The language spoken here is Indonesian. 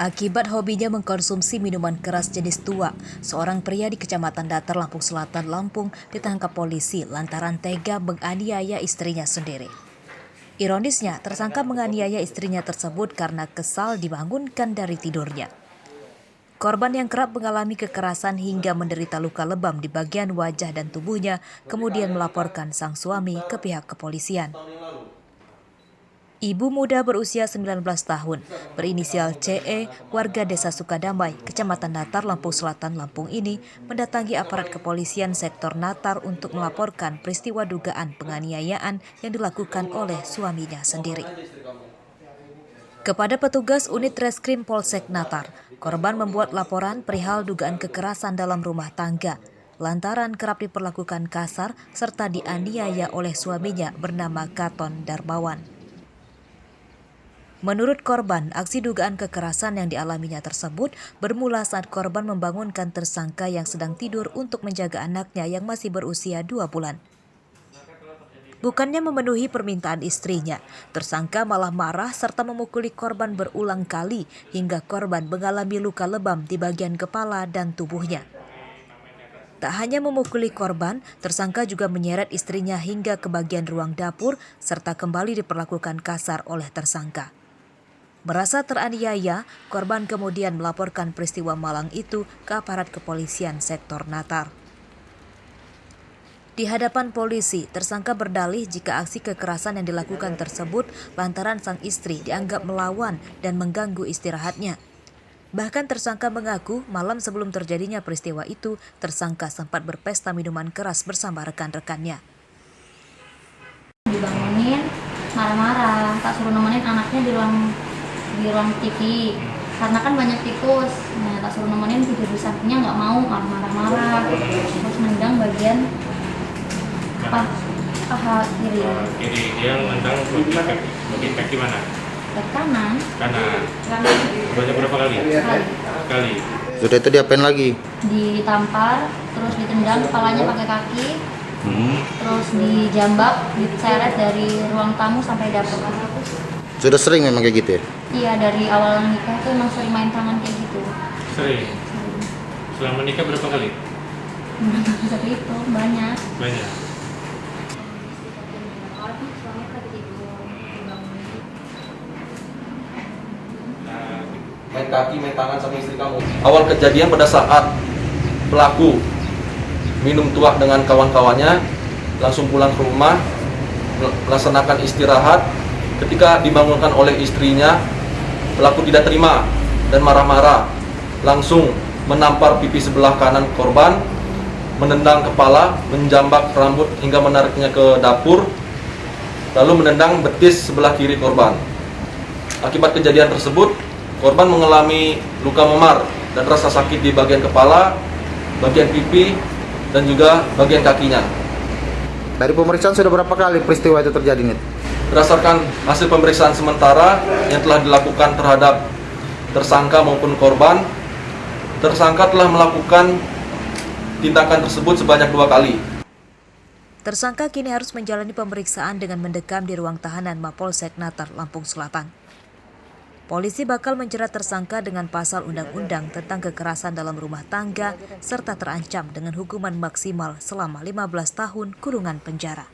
Akibat hobinya mengkonsumsi minuman keras jenis tua, seorang pria di Kecamatan Datar, Lampung Selatan, Lampung ditangkap polisi lantaran tega menganiaya istrinya sendiri. Ironisnya, tersangka menganiaya istrinya tersebut karena kesal dibangunkan dari tidurnya. Korban yang kerap mengalami kekerasan hingga menderita luka lebam di bagian wajah dan tubuhnya, kemudian melaporkan sang suami ke pihak kepolisian. Ibu muda berusia 19 tahun, berinisial CE, warga Desa Sukadamai, Kecamatan Datar, Lampung Selatan, Lampung ini mendatangi aparat kepolisian sektor Natar untuk melaporkan peristiwa dugaan penganiayaan yang dilakukan oleh suaminya sendiri. Kepada petugas unit Reskrim Polsek Natar, korban membuat laporan perihal dugaan kekerasan dalam rumah tangga, lantaran kerap diperlakukan kasar serta dianiaya oleh suaminya bernama Katon Darmawan. Menurut korban, aksi dugaan kekerasan yang dialaminya tersebut bermula saat korban membangunkan tersangka yang sedang tidur untuk menjaga anaknya yang masih berusia 2 bulan. Bukannya memenuhi permintaan istrinya, tersangka malah marah serta memukuli korban berulang kali hingga korban mengalami luka lebam di bagian kepala dan tubuhnya. Tak hanya memukuli korban, tersangka juga menyeret istrinya hingga ke bagian ruang dapur serta kembali diperlakukan kasar oleh tersangka. Merasa teraniaya, korban kemudian melaporkan peristiwa malang itu ke aparat kepolisian sektor Natar. Di hadapan polisi, tersangka berdalih jika aksi kekerasan yang dilakukan tersebut lantaran sang istri dianggap melawan dan mengganggu istirahatnya. Bahkan tersangka mengaku malam sebelum terjadinya peristiwa itu, tersangka sempat berpesta minuman keras bersama rekan-rekannya. Dibangunin, marah-marah, tak suruh nemenin anaknya di ruang TV karena kan banyak tikus. Nah, tak suruh nemenin tidur di sampingnya nggak mau, marah-marah, terus nendang bagian paha kiri. Dia nendang bagian kaki mana? Kanan. Banyak berapa kali? Sekali. Sudah itu diapain lagi? Ditampar, terus ditendang kepalanya pakai kaki, terus dijambak, diseret dari ruang tamu sampai dapur. Sudah sering memang kayak gitu ya? Iya, dari awal nikah tuh emang sering main tangan kayak gitu. Sering? Selama nikah berapa kali? Seperti itu, banyak. Banyak. Main kaki, main tangan sama istri kamu. Awal kejadian pada saat pelaku minum tuak dengan kawan-kawannya, langsung pulang ke rumah, melaksanakan istirahat. Ketika dibangunkan oleh istrinya, pelaku tidak terima dan marah-marah, langsung menampar pipi sebelah kanan korban, menendang kepala, menjambak rambut hingga menariknya ke dapur, lalu menendang betis sebelah kiri korban. Akibat kejadian tersebut, korban mengalami luka memar dan rasa sakit di bagian kepala, bagian pipi, dan juga bagian kakinya. Dari pemeriksaan sudah berapa kali peristiwa itu terjadi nih? Berdasarkan hasil pemeriksaan sementara yang telah dilakukan terhadap tersangka maupun korban, tersangka telah melakukan tindakan tersebut sebanyak 2 kali. Tersangka kini harus menjalani pemeriksaan dengan mendekam di ruang tahanan Mapolsek Natar, Lampung Selatan. Polisi bakal menjerat tersangka dengan pasal undang-undang tentang kekerasan dalam rumah tangga serta terancam dengan hukuman maksimal selama 15 tahun kurungan penjara.